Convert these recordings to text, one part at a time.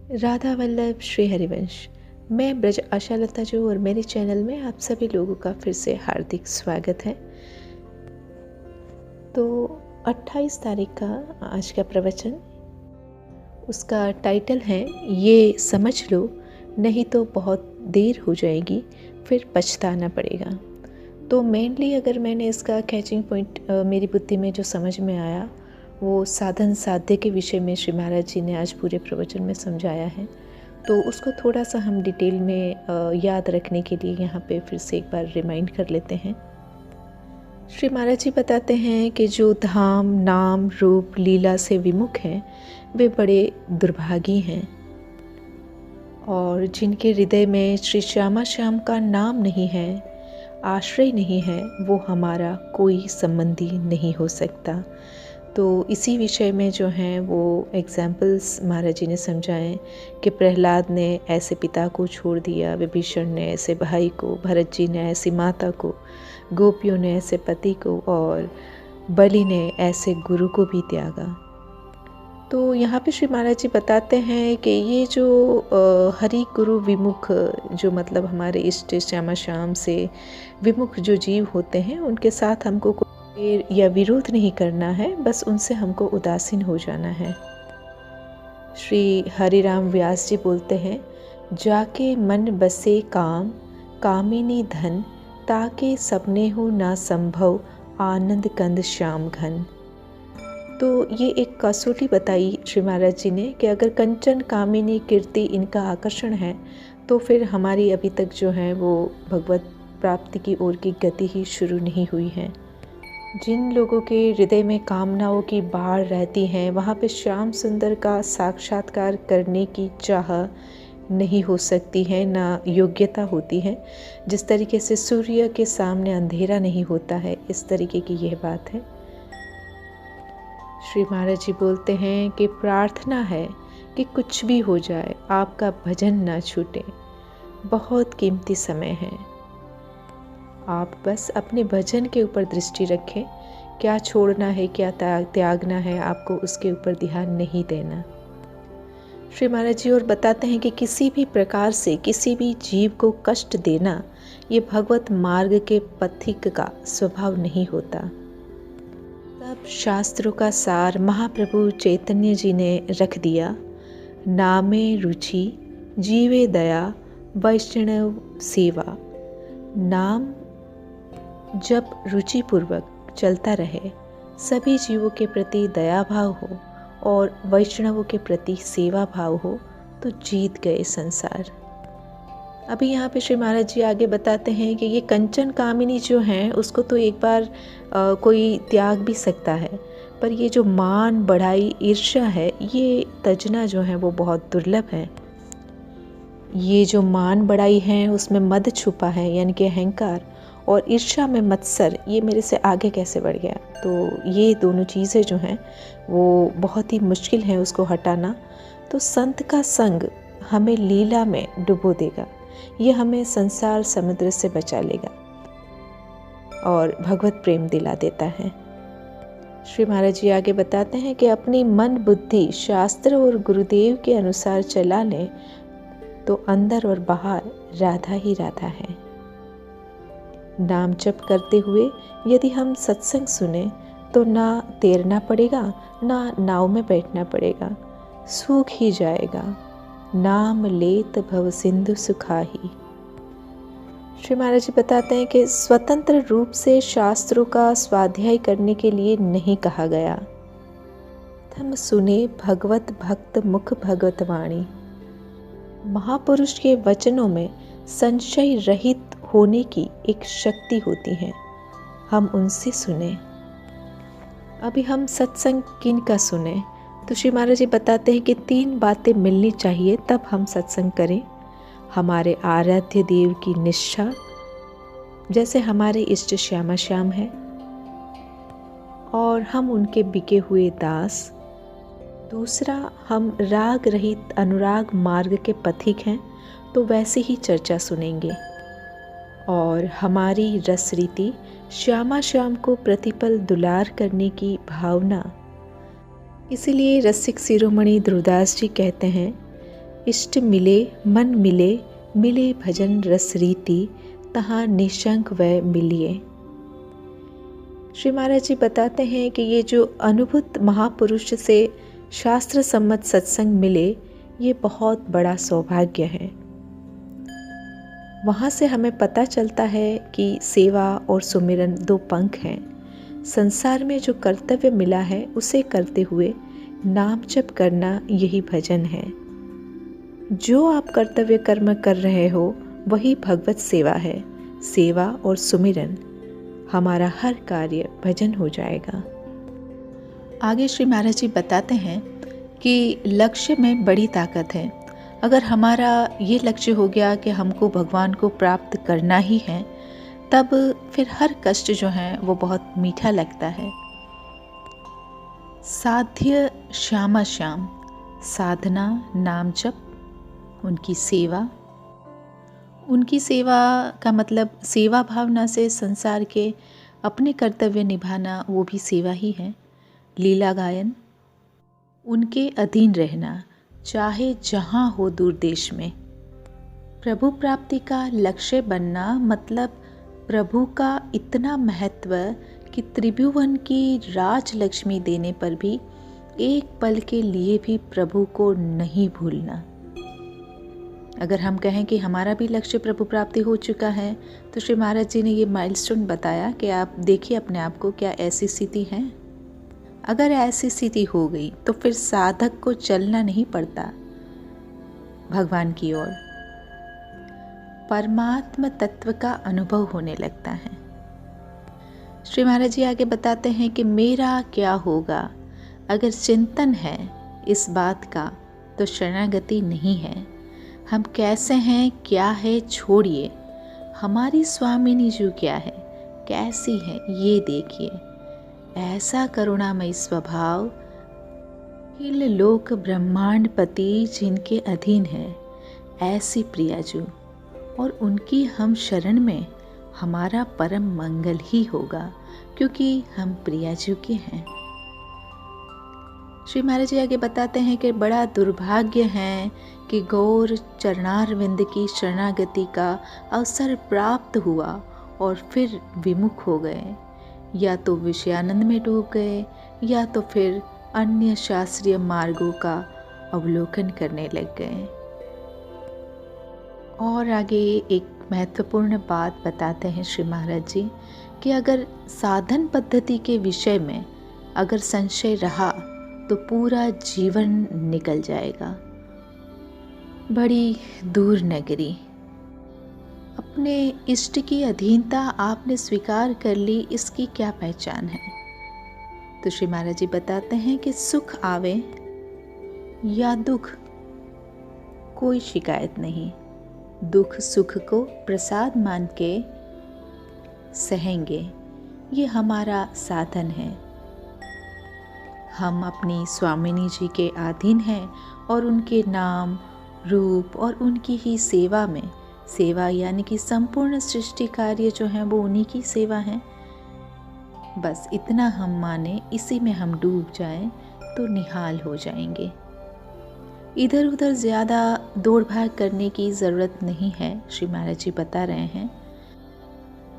राधा वल्लभ श्री हरिवंश। मैं ब्रज आशालता जो और मेरे चैनल में आप सभी लोगों का फिर से हार्दिक स्वागत है। तो 28 तारीख का आज का प्रवचन, उसका टाइटल है ये समझ लो नहीं तो बहुत देर हो जाएगी, फिर पछताना पड़ेगा। तो मेनली अगर मैंने इसका कैचिंग पॉइंट मेरी बुद्धि में जो समझ में आया वो साधन साध्य के विषय में श्री महाराज जी ने आज पूरे प्रवचन में समझाया है। तो उसको थोड़ा सा हम डिटेल में याद रखने के लिए यहाँ पे फिर से एक बार रिमाइंड कर लेते हैं। श्री महाराज जी बताते हैं कि जो धाम नाम रूप लीला से विमुख हैं वे बड़े दुर्भागी हैं, और जिनके हृदय में श्री श्यामा श्याम का नाम नहीं है, आश्रय नहीं है, वो हमारा कोई संबंधी नहीं हो सकता। तो इसी विषय में जो हैं वो एग्जाम्पल्स महाराज जी ने समझाएं कि प्रहलाद ने ऐसे पिता को छोड़ दिया, विभीषण ने ऐसे भाई को, भरत जी ने ऐसी माता को, गोपियों ने ऐसे पति को, और बलि ने ऐसे गुरु को भी त्यागा। तो यहाँ पे श्री महाराज जी बताते हैं कि ये जो हरि गुरु विमुख, जो मतलब हमारे इष्ट श्यामा श्याम से विमुख जो जीव होते हैं, उनके साथ हमको या विरोध नहीं करना है, बस उनसे हमको उदासीन हो जाना है। श्री हरिराम व्यास जी बोलते हैं, जाके मन बसे काम कामिनी धन, ताके सपने हो ना संभव आनंद कंद श्याम घन। तो ये एक कसौटी बताई श्री महाराज जी ने कि अगर कंचन कामिनी कीर्ति इनका आकर्षण है तो फिर हमारी अभी तक जो है वो भगवत प्राप्ति की ओर की गति ही शुरू नहीं हुई है। जिन लोगों के हृदय में कामनाओं की बाढ़ रहती है, वहाँ पे श्याम सुंदर का साक्षात्कार करने की चाह नहीं हो सकती है, ना योग्यता होती है। जिस तरीके से सूर्य के सामने अंधेरा नहीं होता है, इस तरीके की यह बात है। श्री महाराज जी बोलते हैं कि प्रार्थना है कि कुछ भी हो जाए आपका भजन ना छूटे, बहुत कीमती समय है। आप बस अपने भजन के ऊपर दृष्टि रखें, क्या छोड़ना है क्या त्यागना है, आपको उसके ऊपर ध्यान नहीं देना। श्री महाराज जी और बताते हैं कि किसी भी प्रकार से किसी भी जीव को कष्ट देना ये भगवत मार्ग के पथिक का स्वभाव नहीं होता। सब शास्त्रों का सार महाप्रभु चैतन्य जी ने रख दिया। नामे रुचि जीवे दया वैष्णव सेवा। नाम जब रुचिपूर्वक चलता रहे, सभी जीवों के प्रति दया भाव हो और वैष्णवों के प्रति सेवा भाव हो, तो जीत गए संसार। अभी यहाँ पे श्री महाराज जी आगे बताते हैं कि ये कंचन कामिनी जो हैं उसको तो एक बार कोई त्याग भी सकता है, पर ये जो मान बढ़ाई ईर्ष्या है, ये तजना जो है वो बहुत दुर्लभ है। ये जो मान बढ़ाई है उसमें मद छुपा है, यानी कि अहंकार, और ईर्ष्या में मत्सर, ये मेरे से आगे कैसे बढ़ गया। तो ये दोनों चीज़ें जो हैं वो बहुत ही मुश्किल है उसको हटाना। तो संत का संग हमें लीला में डुबो देगा, ये हमें संसार समुद्र से बचा लेगा और भगवत प्रेम दिला देता है। श्री महाराज जी आगे बताते हैं कि अपनी मन बुद्धि शास्त्र और गुरुदेव के अनुसार चला लें तो अंदर और बाहर राधा ही राधा है। नाम जप करते हुए यदि हम सत्संग सुने तो ना तैरना पड़ेगा, ना नाव में बैठना पड़ेगा, सूख ही जाएगा। नाम लेत भव सिंधु सुखाही। श्री महाराज जी बताते हैं कि स्वतंत्र रूप से शास्त्रों का स्वाध्याय करने के लिए नहीं कहा गया। थम सुने भगवत भक्त मुख भगवत वाणी। महापुरुष के वचनों में संशय रहित होने की एक शक्ति होती है, हम उनसे सुने। अभी हम सत्संग किन का सुने, तो श्री महाराज जी बताते हैं कि 3 बातें मिलनी चाहिए तब हम सत्संग करें। हमारे आराध्य देव की निष्ठा, जैसे हमारे इष्ट श्यामा श्याम है, और हम उनके बिके हुए दास। दूसरा, हम राग रहित अनुराग मार्ग के पथिक हैं, तो वैसे ही चर्चा सुनेंगे। और हमारी रस रीति श्यामा श्याम को प्रतिपल दुलार करने की भावना। इसीलिए रसिक शिरोमणि ध्रुवदास जी कहते हैं, इष्ट मिले मन मिले, मिले भजन रस रीति, तहाँ निशंक वह मिलिए। श्री महाराज जी बताते हैं कि ये जो अनुभूत महापुरुष से शास्त्र सम्मत सत्संग मिले, ये बहुत बड़ा सौभाग्य है। वहाँ से हमें पता चलता है कि सेवा और सुमिरन दो पंख हैं। संसार में जो कर्तव्य मिला है उसे करते हुए नाम जप करना यही भजन है। जो आप कर्तव्य कर्म कर रहे हो वही भगवत सेवा है। सेवा और सुमिरन हमारा हर कार्य भजन हो जाएगा। आगे श्री महाराज जी बताते हैं कि लक्ष्य में बड़ी ताकत है। अगर हमारा ये लक्ष्य हो गया कि हमको भगवान को प्राप्त करना ही है, तब फिर हर कष्ट जो है वो बहुत मीठा लगता है। साध्य श्यामा श्याम, साधना नाम जप, उनकी सेवा का मतलब सेवा भावना से संसार के अपने कर्तव्य निभाना, वो भी सेवा ही है। लीला गायन, उनके अधीन रहना, चाहे जहाँ हो दूर देश में। प्रभु प्राप्ति का लक्ष्य बनना मतलब प्रभु का इतना महत्व कि त्रिभुवन की राजलक्ष्मी देने पर भी एक पल के लिए भी प्रभु को नहीं भूलना। अगर हम कहें कि हमारा भी लक्ष्य प्रभु प्राप्ति हो चुका है, तो श्री महाराज जी ने ये माइलस्टोन बताया कि आप देखिए अपने आप को, क्या ऐसी स्थिति है। अगर ऐसी स्थिति हो गई तो फिर साधक को चलना नहीं पड़ता भगवान की ओर, परमात्म तत्व का अनुभव होने लगता है। श्री महाराज जी आगे बताते हैं कि मेरा क्या होगा, अगर चिंतन है इस बात का तो शरणागति नहीं है। हम कैसे हैं, क्या है, छोड़िए। हमारी स्वामिनी जी क्या है, कैसी है, ये देखिए। ऐसा करुणामय स्वभाव अखिल लोक ब्रह्मांड पति जिनके अधीन है, ऐसी प्रियाजू, और उनकी हम शरण में हमारा परम मंगल ही होगा, क्योंकि हम प्रियाजू के हैं। श्री महाराज जी आगे बताते हैं कि बड़ा दुर्भाग्य है कि गौर चरणारविंद की शरणागति का अवसर प्राप्त हुआ और फिर विमुख हो गए, या तो विषयानंद में डूब गए या तो फिर अन्य शास्त्रीय मार्गों का अवलोकन करने लग गए। और आगे एक महत्वपूर्ण बात बताते हैं श्री महाराज जी कि अगर साधन पद्धति के विषय में अगर संशय रहा तो पूरा जीवन निकल जाएगा। बड़ी दूर नगरी, अपने इष्ट की अधीनता आपने स्वीकार कर ली, इसकी क्या पहचान है। तो श्री महाराज जी बताते हैं कि सुख आवे या दुख, कोई शिकायत नहीं। दुख सुख को प्रसाद मान के सहेंगे, ये हमारा साधन है। हम अपनी स्वामिनी जी के अधीन हैं और उनके नाम रूप और उनकी ही सेवा में, सेवा यानी कि संपूर्ण सृष्टि कार्य जो है वो उन्हीं की सेवा है। बस इतना हम माने, इसी में हम डूब जाएं तो निहाल हो जाएंगे। इधर उधर ज़्यादा दौड़ भाग करने की ज़रूरत नहीं है। श्री महाराज जी बता रहे हैं,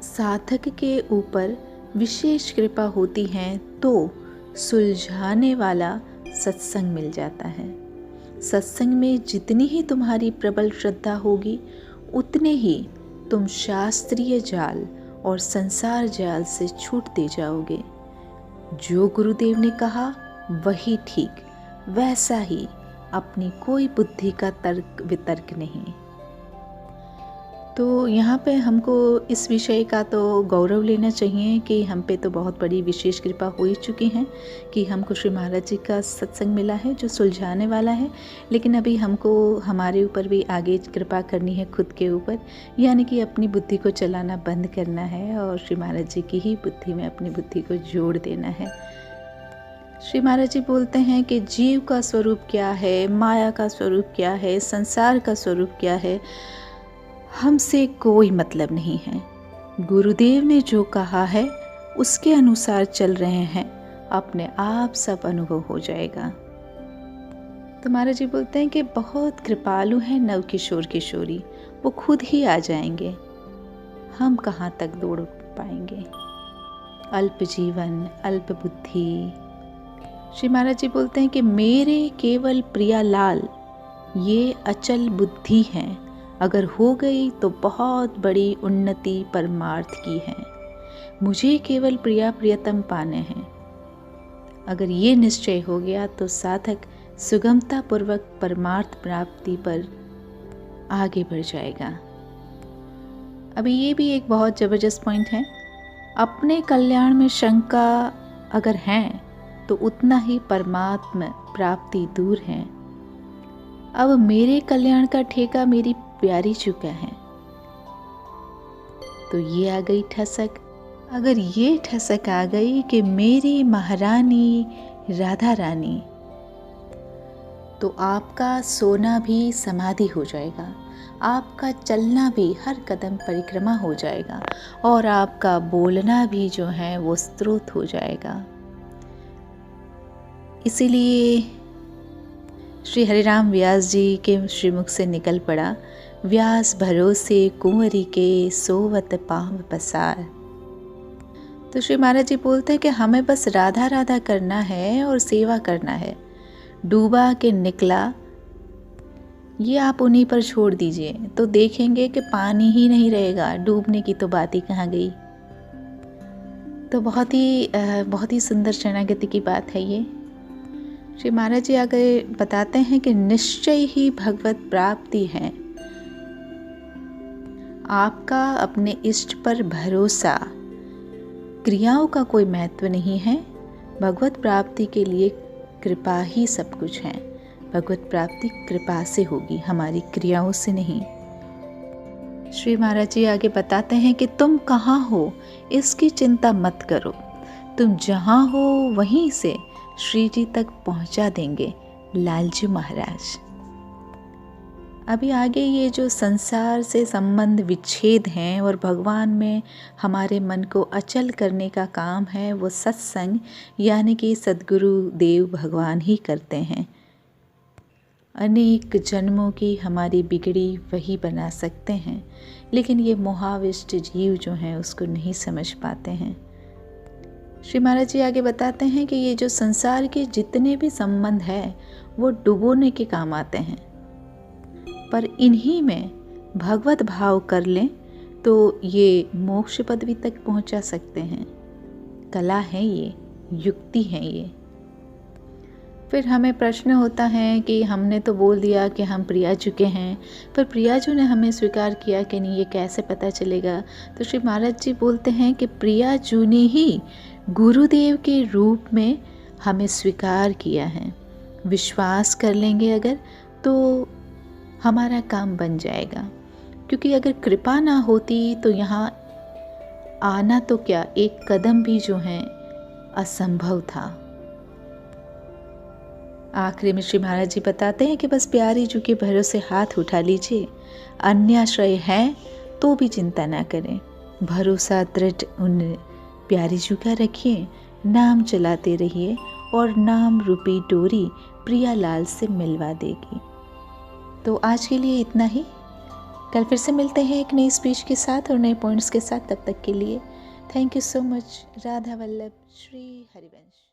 साधक के ऊपर विशेष कृपा होती है तो सुलझाने वाला सत्संग मिल जाता है। सत्संग में जितनी ही तुम्हारी प्रबल श्रद्धा होगी, उतने ही तुम शास्त्रीय जाल और संसार जाल से छूटते जाओगे। जो गुरुदेव ने कहा वही ठीक, वैसा ही, अपनी कोई बुद्धि का तर्क वितर्क नहीं। तो यहाँ पे हमको इस विषय का तो गौरव लेना चाहिए कि हम पे तो बहुत बड़ी विशेष कृपा हो ही चुकी है कि हमको श्री महाराज जी का सत्संग मिला है जो सुलझाने वाला है। लेकिन अभी हमको हमारे ऊपर भी आगे कृपा करनी है, खुद के ऊपर, यानी कि अपनी बुद्धि को चलाना बंद करना है और श्री महाराज जी की ही बुद्धि में अपनी बुद्धि को जोड़ देना है। श्री महाराज जी बोलते हैं कि जीव का स्वरूप क्या है, माया का स्वरूप क्या है, संसार का स्वरूप क्या है, हमसे कोई मतलब नहीं है। गुरुदेव ने जो कहा है उसके अनुसार चल रहे हैं, अपने आप सब अनुभव हो जाएगा। तो महाराज जी बोलते हैं कि बहुत कृपालु हैं नव किशोर किशोरी, वो खुद ही आ जाएंगे, हम कहाँ तक दौड़ पाएंगे। अल्प जीवन अल्प बुद्धि। श्री महाराज जी बोलते हैं कि मेरे केवल प्रियालाल ये अचल बुद्धि हैं, अगर हो गई तो बहुत बड़ी उन्नति परमार्थ की है। मुझे केवल प्रिया प्रियतम पाने हैं, अगर ये निश्चय हो गया तो साधक सुगमता पूर्वक परमार्थ प्राप्ति पर आगे बढ़ जाएगा। अभी ये भी एक बहुत ज़बरदस्त पॉइंट है। अपने कल्याण में शंका अगर है तो उतना ही परमात्मा प्राप्ति दूर है। अब मेरे कल्याण का ठेका मेरी प्यारी चुका है। तो ये आ गई ठसक। अगर ये ठसक आ गई कि मेरी महारानी राधा रानी, तो आपका सोना भी समाधि हो जाएगा, आपका चलना भी हर कदम परिक्रमा हो जाएगा, और आपका बोलना भी जो है वो स्तोत्र हो जाएगा। इसीलिए श्री हरिराम व्यास जी के श्रीमुख से निकल पड़ा, व्यास भरोसे कुंवरी के सोवत पाँव पसार। तो श्री महाराज जी बोलते हैं कि हमें बस राधा राधा करना है और सेवा करना है। डूबा के निकला, ये आप उन्हीं पर छोड़ दीजिए तो देखेंगे कि पानी ही नहीं रहेगा, डूबने की तो बात ही कहाँ गई। तो बहुत ही सुंदर शरणागति की बात है ये। श्री महाराज जी आगे बताते हैं कि निश्चय ही भगवत प्राप्ति है। आपका अपने इष्ट पर भरोसा, क्रियाओं का कोई महत्व नहीं है। भगवत प्राप्ति के लिए कृपा ही सब कुछ है। भगवत प्राप्ति कृपा से होगी, हमारी क्रियाओं से नहीं। श्री महाराज जी आगे बताते हैं कि तुम कहाँ हो इसकी चिंता मत करो, तुम जहाँ हो वहीं से श्री जी तक पहुँचा देंगे लालजी महाराज। अभी आगे ये जो संसार से संबंध विच्छेद हैं और भगवान में हमारे मन को अचल करने का काम है, वो सत्संग यानी कि सद्गुरु देव भगवान ही करते हैं। अनेक जन्मों की हमारी बिगड़ी वही बना सकते हैं, लेकिन ये मोहाविष्ट जीव जो हैं उसको नहीं समझ पाते हैं। श्री महाराज जी आगे बताते हैं कि ये जो संसार के जितने भी संबंध है वो डुबोने के काम आते हैं, पर इन्हीं में भगवत भाव कर लें तो ये मोक्ष पदवी तक पहुंचा सकते हैं। कला है ये, युक्ति है ये। फिर हमें प्रश्न होता है कि हमने तो बोल दिया कि हम प्रियाजू के हैं, पर प्रियाजू ने हमें स्वीकार किया कि नहीं, ये कैसे पता चलेगा। तो श्री महाराज जी बोलते हैं कि प्रियाजू ने ही गुरुदेव के रूप में हमें स्वीकार किया है। विश्वास कर लेंगे अगर तो हमारा काम बन जाएगा, क्योंकि अगर कृपा ना होती तो यहाँ आना तो क्या, एक कदम भी जो है असंभव था। आखिरी में श्री महाराज जी बताते हैं कि बस प्यारी जी के भरोसे हाथ उठा लीजिए, अन्याश्रय है तो भी चिंता ना करें, भरोसा दृढ़ उन प्यारी जी का रखिए, नाम चलाते रहिए और नाम रूपी डोरी प्रियालाल से मिलवा देगी। तो आज के लिए इतना ही। कल फिर से मिलते हैं एक नई स्पीच के साथ और नए पॉइंट्स के साथ। तब तक के लिए thank you so much. Radha Vallabh, Shri Harivansh.